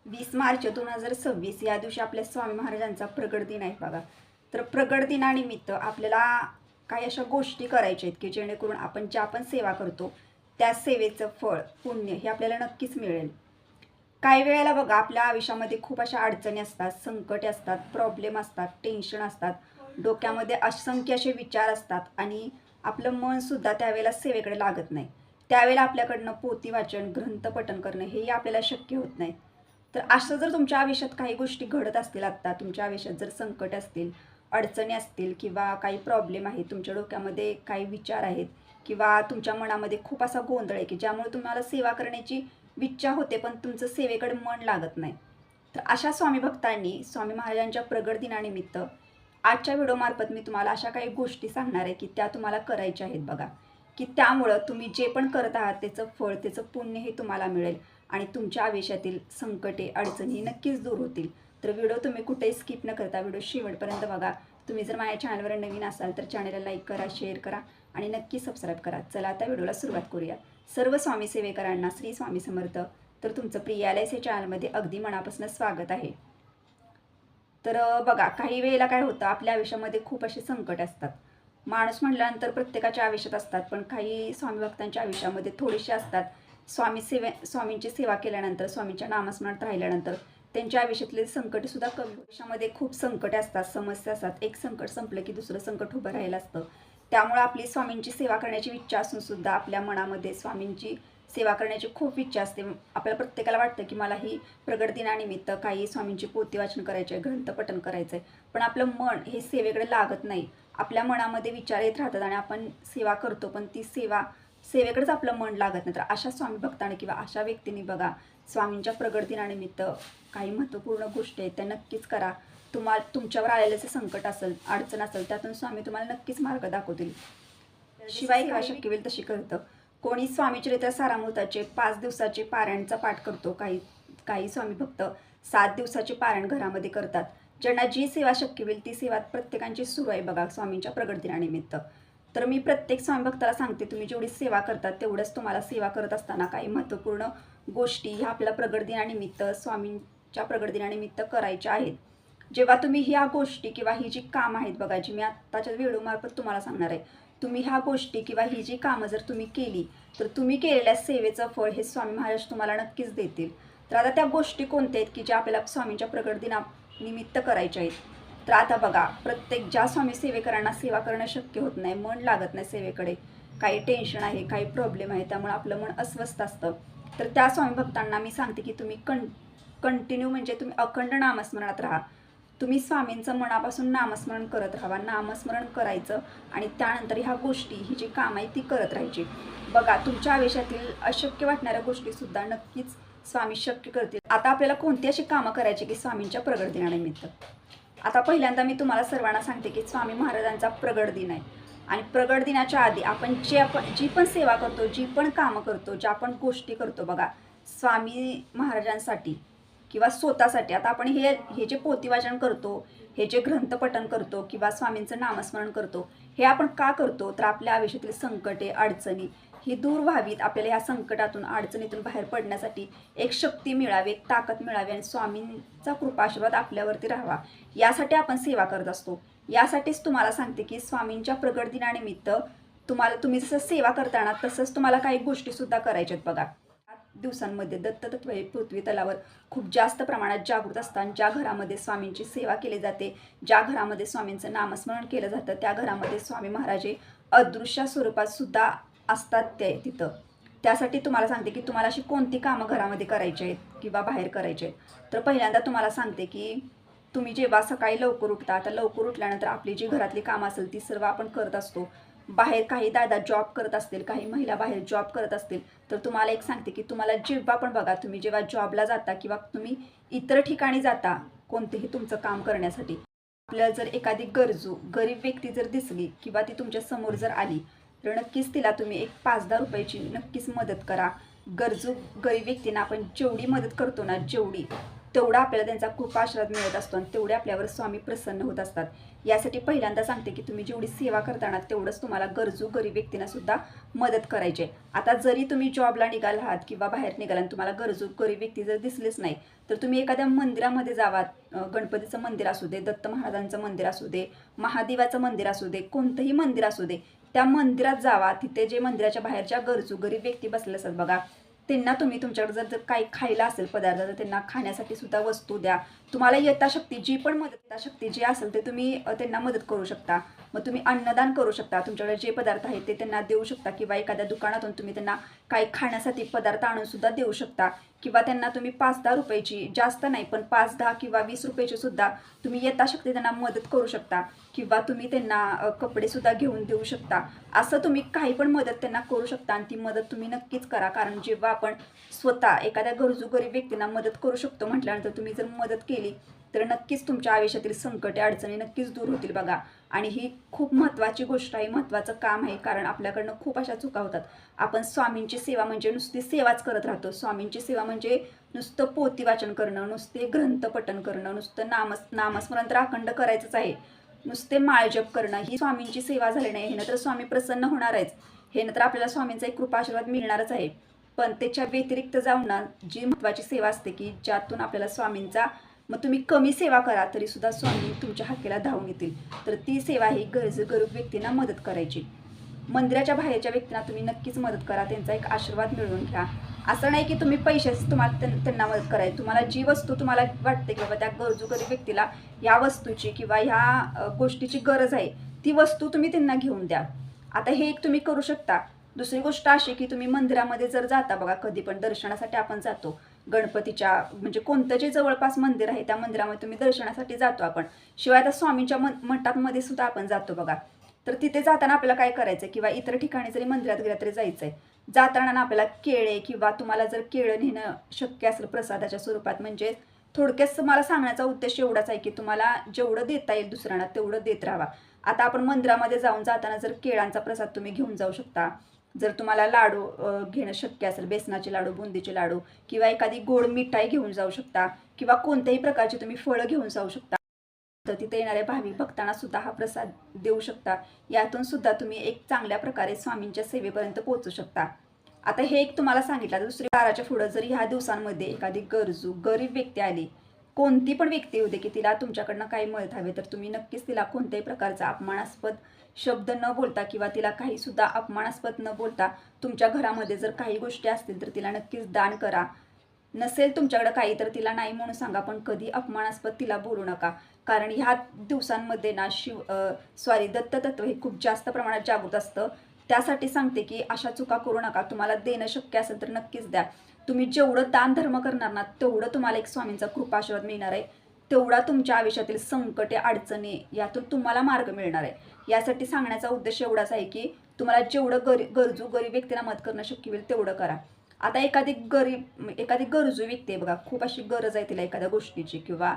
20 मार्च 2026 या दिवशी आपल्या स्वामी महाराजांचा प्रगट दिन आहे बघा. तर प्रगट दिनानिमित्त आपल्याला काही अशा गोष्टी करायच्या आहेत की जेणेकरून आपण ज्या पण सेवा करतो त्या सेवेचं फळ पुण्य हे आपल्याला नक्कीच मिळेल. काही वेळेला बघा आपल्या आयुष्यामध्ये खूप अशा अडचणी असतात, संकटे असतात, प्रॉब्लेम असतात, टेन्शन असतात, डोक्यामध्ये असंख्य असे विचार असतात आणि आपलं मनसुद्धा त्यावेळेला सेवेकडे लागत नाही. त्यावेळेला आपल्याकडनं पोथी वाचन, ग्रंथपठण करणं हेही आपल्याला शक्य होत नाही. तर असं जर तुमच्या आयुष्यात काही गोष्टी घडत असतील, आत्ता तुमच्या आयुष्यात जर संकट असतील, अडचणी असतील किंवा काही प्रॉब्लेम आहे, तुमच्या डोक्यामध्ये काही विचार आहेत किंवा तुमच्या मनामध्ये खूप असा गोंधळ आहे की ज्यामुळे तुम्हाला सेवा करण्याची इच्छा होते पण तुमचं सेवेकडे मन लागत नाही. तर अशा स्वामी भक्तांनी स्वामी महाराजांच्या प्रगट दिनानिमित्त आजच्या व्हिडिओमार्फत मी तुम्हाला अशा काही गोष्टी सांगणार आहे की त्या तुम्हाला करायच्या आहेत बघा, की त्यामुळं तुम्ही जे पण करत आहात त्याचं फळ, त्याचं पुण्य हे तुम्हाला मिळेल आणि तुमच्या आयुष्यातील संकटे, अडचणी नक्कीच दूर होतील. तर व्हिडिओ तुम्ही कुठेही स्किप न करता व्हिडिओ शेवटपर्यंत बघा. तुम्ही जर माझ्या चॅनलवर नवीन असाल तर चॅनलला लाईक करा, शेअर करा आणि नक्की सबस्क्राईब करा. चला आता व्हिडिओला सुरुवात करूया. सर्व स्वामी सेवेकरांना श्री स्वामी समर्थ. तर तुमचं प्रिय LIC चॅनलमध्ये अगदी मनापासून स्वागत आहे. तर बघा काही वेळेला काय होतं, आपल्या आयुष्यामध्ये खूप असे संकट असतात. माणूस म्हटल्यानंतर प्रत्येकाच्या आयुष्यात असतात, पण काही स्वामी भक्तांच्या आयुष्यामध्ये थोडेसे असतात. स्वामींची सेवा केल्यानंतर, स्वामींच्या नामस्मरणात राहिल्यानंतर त्यांच्या आयुष्यातले संकटसुद्धा कमी. आयुष्यामध्ये खूप संकटे असतात, समस्या असतात. एक संकट संपलं की दुसरं संकट उभं राहिलं असतं. त्यामुळे आपली स्वामींची सेवा करण्याची इच्छा असून सुद्धा आपल्या मनामध्ये स्वामींची सेवा करण्याची खूप इच्छा असते. आपल्याला प्रत्येकाला वाटतं की मला ही प्रगट दिनानिमित्त काही स्वामींची पोथी वाचन करायचे आहे, ग्रंथपठण करायचं आहे, पण आपलं मन हे सेवेकडे लागत नाही. आपल्या मनामध्ये विचार येत राहतात आणि आपण सेवा करतो पण ती सेवेकडेच आपलं मन लागत नाही. तर अशा स्वामी भक्ताने किंवा अशा व्यक्तींनी बघा स्वामींच्या प्रगट दिनानिमित्त काही महत्त्वपूर्ण गोष्टी आहेत त्या नक्कीच करा. तुमच्यावर आलेलं जे संकट असेल, अडचण असेल, त्यातून स्वामी तुम्हाला नक्कीच मार्ग दाखवतील. शिवाय काय शक्य होईल तशी करतं. कोणी स्वामीचरित्र सारामृताचे 5 दिवसाचे पारायणचा पाठ करतो, काही काही स्वामी भक्त 7 दिवसाचे पारायण घरामध्ये करतात. ज्यांना जी सेवा शक्य होईल ती सेवा प्रत्येकांची सुरू आहे बघा स्वामींच्या प्रगट दिनानिमित्त. तर मी प्रत्येक स्वामी भक्ताला सांगते, तुम्ही जेवढी सेवा करतात तेवढंच तुम्हाला सेवा करत असताना काही महत्त्वपूर्ण गोष्टी ह्या आपल्या प्रगट दिनानिमित्त, स्वामींच्या प्रगट दिनानिमित्त करायच्या आहेत. जेव्हा तुम्ही ह्या गोष्टी किंवा ही जी कामं आहेत बघा, जी मी आत्ताच्या व्हिडिओमार्फत तुम्हाला सांगणार आहे, तुम्ही ह्या गोष्टी किंवा ही जी कामं जर तुम्ही केली तर तुम्ही केलेल्या सेवेचं फळ हे स्वामी महाराज तुम्हाला नक्कीच देतील. तर आता त्या गोष्टी कोणत्या आहेत की ज्या आपल्याला स्वामींच्या प्रगट दिनानिमित्त करायच्या आहेत. तर आता बघा, ज्या स्वामी सेवेकरांना सेवा करणं शक्य होत नाही, मन लागत नाही सेवेकडे, काही टेन्शन आहे, काही प्रॉब्लेम आहे, त्यामुळे आपलं मन अस्वस्थ असतं, तर त्या स्वामी भक्तांना मी सांगते की तुम्ही कंटिन्यू म्हणजे तुम्ही अखंड नामस्मरणात राहा. तुम्ही स्वामींचं मनापासून नामस्मरण करत राहा, नामस्मरण करायचं आणि त्यानंतर ह्या गोष्टी, ही जी कामं आहे ती करत राहायची. बघा तुमच्या आयुष्यातील अशक्य वाटणाऱ्या गोष्टीसुद्धा नक्कीच स्वामी शक्य करतील. आता आपल्याला कोणती अशी कामं करायची की स्वामींच्या प्रगट दिनानिमित्त. आता पहिल्यांदा मी तुम्हाला सर्वांना सांगते की स्वामी महाराजांचा प्रगट दिन आहे आणि प्रगट दिनाच्या आधी आपण जी पण सेवा करतो, जी पण कामं करतो, ज्या पण गोष्टी करतो बघा स्वामी महाराजांसाठी किंवा स्वतःसाठी. आता आपण हे जे पोथी वाचन करतो, हे जे ग्रंथपठण करतो किंवा स्वामींचं नामस्मरण करतो, हे आपण का करतो तर आपल्या आयुष्यातील संकटे, अडचणी ही दूर व्हावीत, आपल्याला ह्या संकटातून, अडचणीतून बाहेर पडण्यासाठी एक शक्ती मिळावी, एक ताकद मिळावी आणि स्वामींचा कृपा आशीर्वाद आपल्यावरती राहावा, यासाठी आपण सेवा करत असतो. यासाठीच तुम्हाला सांगते की स्वामींच्या प्रगट दिनानिमित्त तुम्ही जसं सेवा करताना तसंच तुम्हाला काही गोष्टीसुद्धा करायच्या आहेत बघा. दिवसांमध्ये दत्ततत्व हे पृथ्वी तलावर खूप जास्त प्रमाणात जागृत असतात. ज्या घरामध्ये स्वामींची सेवा केली जाते, ज्या घरामध्ये स्वामींचं नामस्मरण केलं जातं, त्या घरामध्ये स्वामी महाराज हे अदृश्य स्वरूपात सुद्धा असतात ते तिथं. त्यासाठी तुम्हाला सांगते की तुम्हाला अशी कोणती कामं घरामध्ये करायची आहेत किंवा बाहेर करायचे आहेत. तर पहिल्यांदा तुम्हाला सांगते की तुम्ही जेव्हा सकाळी लवकर उठता, आता लवकर उठल्यानंतर आपली जी घरातली कामं असेल ती सर्व आपण करत असतो. बाहेर काही दादा जॉब करत असतील, काही महिला बाहेर जॉब करत असतील, तर तुम्हाला एक सांगते की तुम्हाला जेव्हा पण बघा, तुम्ही जेव्हा जॉबला जाता किंवा तुम्ही इतर ठिकाणी जाता कोणतेही तुमचं काम करण्यासाठी, आपल्याला जर एखादी गरीब व्यक्ती जर दिसली किंवा ती तुमच्या समोर जर आली तर नक्कीच तिला तुम्ही एक 5-10 रुपयाची नक्कीच मदत करा. गरीब व्यक्तींना आपण जेवढी मदत करतो ना, तेवढा आपल्याला त्यांचा कृपा आशीर्वाद मिळत असतो आणि तेवढे आपल्यावर स्वामी प्रसन्न होत असतात. यासाठी पहिल्यांदा सांगते की तुम्ही जेवढी सेवा करताना तेवढंच तुम्हाला गरजू गरीब व्यक्तींना सुद्धा मदत करायची. आता जरी तुम्ही जॉबला निघाल आहात किंवा बाहेर निघाल आणि तुम्हाला गरजू गरीब व्यक्ती जर दिसलेच नाही, तर तुम्ही एखाद्या मंदिरामध्ये जावा. गणपतीचं मंदिर असू दे, दत्त महाराजांचं मंदिर असू दे, महादेवाचं मंदिर असू दे, कोणतंही मंदिर असू दे, त्या मंदिरात जावा. तिथे जे मंदिराच्या बाहेरच्या गरजू गरीब व्यक्ती बसले असतात बघा, त्यांना तुम्ही तुमच्याकडे जर काही खायला असेल पदार्थ तर त्यांना खाण्यासाठी सुद्धा वस्तू द्या. तुम्हाला यथाशक्ती जी पण मदत यथाशक्ती जी असेल ते तुम्ही त्यांना मदत करू शकता. मग तुम्ही अन्नदान करू शकता. तुमच्याकडे जे पदार्थ आहेत ते त्यांना देऊ शकता किंवा एखाद्या दुकानातून तुम्ही त्यांना काही खाण्यासाठी पदार्थ आणून सुद्धा देऊ शकता. किंवा त्यांना तुम्ही 5-10 रुपयाची, जास्त नाही पण 5-10 किंवा 20 रुपयाची सुद्धा तुम्ही यथाशक्ती त्यांना मदत करू शकता. किंवा तुम्ही त्यांना कपडे सुद्धा घेऊन देऊ शकता. असं तुम्ही काही पण मदत त्यांना करू शकता आणि ती मदत तुम्ही नक्कीच करा. कारण जेव्हा आपण स्वतः एखाद्या गरजू गरीब व्यक्तींना मदत करू शकतो म्हटल्यानंतर तुम्ही जर मदत केली तर नक्कीच तुमच्या आयुष्यातील संकटे अडचणी नक्कीच दूर होतील बघा. आणि ही खूप महत्त्वाची गोष्ट आहे, महत्त्वाचं काम आहे. कारण आपल्याकडनं खूप अशा चुका होतात. आपण स्वामींची सेवा म्हणजे नुसती सेवाच करत राहतो. स्वामींची सेवा म्हणजे नुसतं पोथी वाचन करणं, नुसते ग्रंथ पठण करणं, नुसतं नामस्मरण तर अखंड करायचंच आहे, नुसते माळजप करणं ही स्वामींची सेवा झाली नाही. हे नंतर स्वामी प्रसन्न होणार आहेच, हे नंतर आपल्याला स्वामींचा एक कृपा आशीर्वाद मिळणारच आहे. पण त्याच्या व्यतिरिक्त जाऊन ना जी महत्त्वाची सेवा असते की ज्यातून आपल्याला स्वामींचा, मग तुम्ही कमी सेवा करा तरी सुद्धा स्वामी तुमच्या हाकेला धावून येतील. तर ती सेवा ही गरीब व्यक्तींना मदत करायची. मंदिराच्या बाहेरच्या व्यक्तींना तुम्ही नक्कीच मदत करा, त्यांचा एक आशीर्वाद मिळवून घ्या. असं नाही की तुम्ही पैशाच तुम्हाला त्यांना मदत करायची. तुम्हाला जी वस्तू तुम्हाला वाटते की बाबा त्या गरजू गरीब व्यक्तीला या वस्तूची किंवा ह्या गोष्टीची गरज आहे, ती वस्तू तुम्ही त्यांना घेऊन द्या. आता हे एक तुम्ही करू शकता. दुसरी गोष्ट अशी की तुम्ही मंदिरामध्ये जर जाता बघा, कधी पण दर्शनासाठी आपण जातो गणपतीच्या, म्हणजे कोणतं जे जवळपास मंदिर आहे त्या मंदिरामध्ये तुम्ही दर्शनासाठी जातो आपण. शिवाय आता स्वामींच्या मठामध्ये सुद्धा आपण जातो बघा. तर तिथे जाताना आपल्याला काय करायचं किंवा इतर ठिकाणी जरी मंदिरात गेला तरी जायचं आहे, जाताना ना आपल्याला केळे किंवा तुम्हाला जर केळं नेणं शक्य असेल प्रसादाच्या स्वरूपात, म्हणजे थोडक्यात मला सांगण्याचा उद्देश एवढाच आहे की तुम्हाला जेवढं देता येईल दुसऱ्यांना तेवढं देत राहावा. आता आपण मंदिरामध्ये जाताना जर केळांचा प्रसाद तुम्ही घेऊन जाऊ शकता. जर तुम्हाला लाडू घेणं शक्य असेल, बेसनाचे लाडू, बुंदीचे लाडू किंवा एखादी गोड मिठाई घेऊन जाऊ शकता किंवा कोणत्याही प्रकारची तुम्ही फळं घेऊन जाऊ शकता. तर तिथे येणाऱ्या भाविक भक्तांना सुद्धा हा प्रसाद देऊ शकता. यातून सुद्धा तुम्ही एक चांगल्या प्रकारे स्वामींच्या सेवेपर्यंत पोहोचू शकता. आता हे एक तुम्हाला सांगितलं. दुसरी बाराच्या पुढं जर ह्या दिवसांमध्ये एखादी गरजू गरीब व्यक्ती आली, कोणती पण व्यक्ती होते की तिला तुमच्याकडनं काही मदत हवे, तर तुम्ही नक्कीच तिला कोणत्याही प्रकारचा अपमानास्पद शब्द न बोलता किंवा तिला काही सुद्धा अपमानास्पद न बोलता तुमच्या घरामध्ये जर काही गोष्टी असतील तर तिला नक्कीच दान करा. नसेल तुमच्याकडे काही तर तिला नाही म्हणून सांगा, पण कधी अपमानास्पद तिला बोलू नका. कारण ह्या दिवसांमध्ये ना दत्त तत्व हे खूप जास्त प्रमाणात जागृत असतं. त्यासाठी सांगते की अशा चुका करू नका. तुम्हाला देणं शक्य असेल तर नक्कीच द्या. तुम्ही जेवढं दान धर्म करणार ना तेवढं तुम्हाला एक स्वामींचा कृपा आशीर्वाद मिळणार आहे. तेवढा तुमच्या आयुष्यातील संकटे अडचणी यातून तुम्हाला मार्ग मिळणार आहे. यासाठी सांगण्याचा उद्देश एवढाच आहे की तुम्हाला जेवढं गरजू गरीब व्यक्तीला मदत करणं शक्य होईल तेवढं करा. आता एखादी गरजू व्यक्ती आहे बघा, खूप अशी गरज आहे तिला एखाद्या गोष्टीची किंवा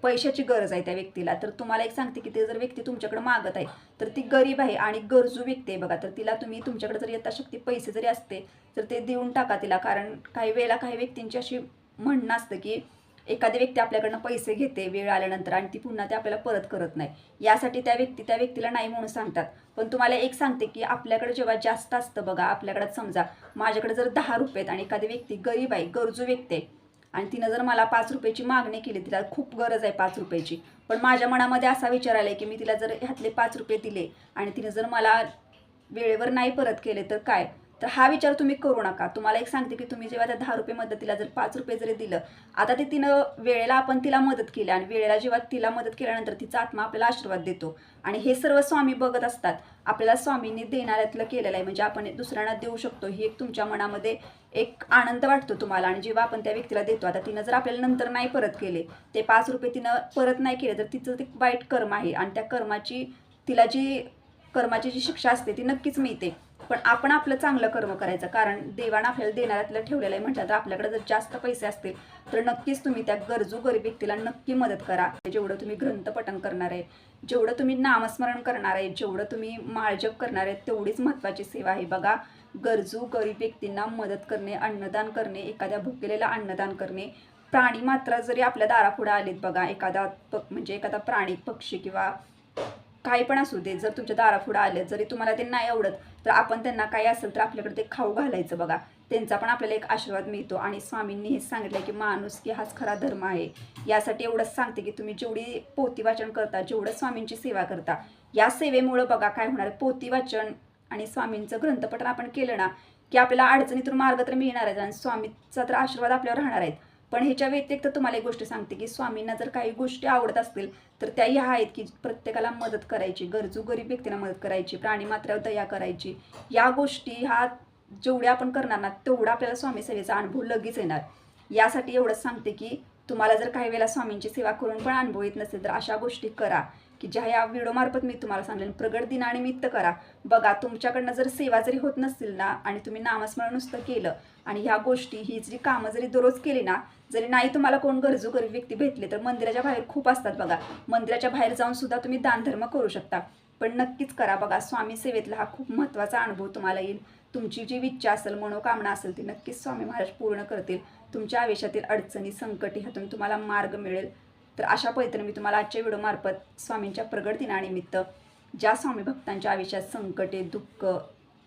पैशाची गरज आहे त्या व्यक्तीला, तर तुम्हाला एक सांगते की ते जर व्यक्ती तुमच्याकडे मागत आहे तर ती गरीब आहे आणि गरजू व्यक्ती आहे बघा, तर तिला तुम्ही तुमच्याकडे जर यथाशक्ती पैसे जरी असते तर ते देऊन टाका तिला. कारण काही वेळेला काही व्यक्तींची अशी म्हणणं असतं की एखादी व्यक्ती आपल्याकडनं पैसे घेते वेळ आल्यानंतर आणि ती पुन्हा ते आपल्याला परत करत नाही. यासाठी त्या व्यक्तीला नाही म्हणून सांगतात. पण तुम्हाला एक सांगते की आपल्याकडे जेव्हा जास्त असतं बघा, आपल्याकडे समजा माझ्याकडे जर 10 रुपये आहेत आणि एखादी व्यक्ती गरीब आहे, गरजू व्यक्ती आहे आणि तिनं जर मला 5 रुपयाची मागणी केली, तिला खूप गरज आहे 5 रुपयाची, पण माझ्या मनामध्ये असा विचार आला की मी तिला जर ह्यातले 5 रुपये दिले आणि तिनं जर मला वेळेवर नाही परत केले तर काय, तर हा विचार तुम्ही करू नका. तुम्हाला एक सांगते की तुम्ही जेव्हा त्या 10 रुपये मदत तिला जर 5 रुपये जरी दिलं, आता ते तिनं वेळेला आपण तिला मदत केली आणि वेळेला जेव्हा तिला मदत केल्यानंतर तिचा आत्मा आपल्याला आशीर्वाद देतो आणि हे सर्व स्वामी बघत असतात. आपल्याला स्वामींनी देणाऱ्यातलं केलेलं आहे, म्हणजे आपण दुसऱ्यांना देऊ शकतो ही एक तुमच्या मनामध्ये एक आनंद वाटतो तुम्हाला. आणि जेव्हा आपण त्या व्यक्तीला देतो, आता तिनं जर आपल्याला नंतर नाही परत केले, ते 5 रुपये तिनं परत नाही केले, तर तिचं ते वाईट कर्म आहे आणि त्या कर्माची जी शिक्षा असते ती नक्कीच मिळते. पण आपण आपलं चांगलं कर्म करायचं, कारण देवानं आपल्याला देणाऱ्यातलं ठेवलेलं आहे. म्हटलं तर आपल्याकडे जर जास्त पैसे असतील तर नक्कीच तुम्ही त्या गरजू गरीब व्यक्तीला नक्की मदत करा. जेवढं तुम्ही ग्रंथपठण करणार आहे, जेवढं तुम्ही नामस्मरण करणार आहे, जेवढं तुम्ही माळजप करणार आहे, तेवढीच महत्त्वाची सेवा आहे बघा. गरजू गरीब व्यक्तींना मदत करणे, अन्नदान करणे, एखाद्या भुकेलेला अन्नदान करणे, प्राणी मात्र जरी आपल्या दारापुढे आलेत बघा, म्हणजे एखादा प्राणी, पक्षी किंवा काही पण असू दे, जर तुमच्या दारापुढे आले, जरी तुम्हाला ते नाही आवडत, तर आपण त्यांना काही असेल तर आपल्याकडे ते खाऊ घालायचं बघा. त्यांचा पण आपल्याला एक आशीर्वाद मिळतो. आणि स्वामींनी हेच सांगितलं की माणुसकी हाच खरा धर्म आहे. यासाठी एवढंच सांगते की तुम्ही जेवढी पोथी वाचन करता, जेवढं स्वामींची सेवा करता, या सेवेमुळं बघा काय होणार, पोथी वाचन आणि स्वामींचं ग्रंथपठण आपण केलं ना, की आपल्याला अडचणीतून मार्ग तर मिळणार आहे आणि स्वामीचा तर आशीर्वाद आपल्यावर राहणार आहेत. पण ह्याच्या व्यतिरिक्त तुम्हाला एक गोष्ट सांगते की स्वामींना जर काही गोष्टी आवडत असतील तर त्या ह्या आहेत की प्रत्येकाला मदत करायची, गरजू गरीब व्यक्तींना मदत करायची, प्राणी मात्रावर दया करायची. या गोष्टी ह्या जेवढ्या आपण करणार ना, तेवढा आपल्याला स्वामी सेवेचा अनुभव लगेच येणार. यासाठी एवढंच सांगते की तुम्हाला जर काही वेळेला स्वामींची सेवा करून पण अनुभव येत नसेल तर अशा गोष्टी करा की ज्या या व्हिडिओमार्फत मी तुम्हाला सांगेन. प्रगट दिनानिमित्त करा. बघा, तुमच्याकडनं जर सेवा जरी होत नसतील ना आणि तुम्ही नामस्मरण नुसतं केलं आणि ह्या गोष्टी, ही जी कामं जरी दररोज केली ना, जरी नाही तुम्हाला कोण गरजू गरीब व्यक्ती भेटले तर मंदिराच्या बाहेर खूप असतात बघा, मंदिराच्या बाहेर जाऊन सुद्धा तुम्ही दानधर्म करू शकता. पण नक्कीच करा. बघा, स्वामी सेवेतला हा खूप महत्त्वाचा अनुभव तुम्हाला येईल. तुमची जी इच्छा असेल, मनोकामना असेल, ती नक्कीच स्वामी महाराज पूर्ण करतील. तुमच्या आयुष्यातील अडचणी, संकटी ह्यातून तुम्हाला मार्ग मिळेल. तर अशा पद्धतीने मी तुम्हाला आजच्या व्हिडिओमार्फत स्वामींच्या प्रगट दिनानिमित्त ज्या स्वामी भक्तांच्या आयुष्यात संकटे, दुःख,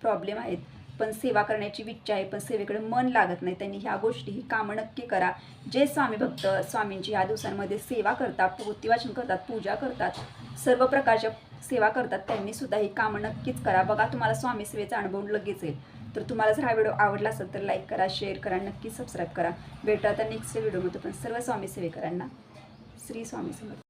प्रॉब्लेम आहेत, पण सेवा करण्याची इच्छा आहे, पण सेवेकडे मन लागत नाही, त्यांनी ह्या गोष्टी, ही कामं नक्की करा. जे स्वामी भक्त स्वामींची ह्या दिवसांमध्ये सेवा करतात, पोथी वाचन करतात, पूजा करतात, सर्व प्रकारच्या सेवा करतात, त्यांनी सुद्धा ही कामं नक्कीच करा. बघा, तुम्हाला स्वामी सेवेचा अनुभव लगेच येईल. तर तुम्हाला जर हा व्हिडिओ आवडला असेल तर लाईक करा, शेअर करा, नक्की सबस्क्राईब करा. भेटा आता नेक्स्ट व्हिडिओमध्ये. पण सर्व स्वामी सेवेकरांना श्री स्वामी समर्थ.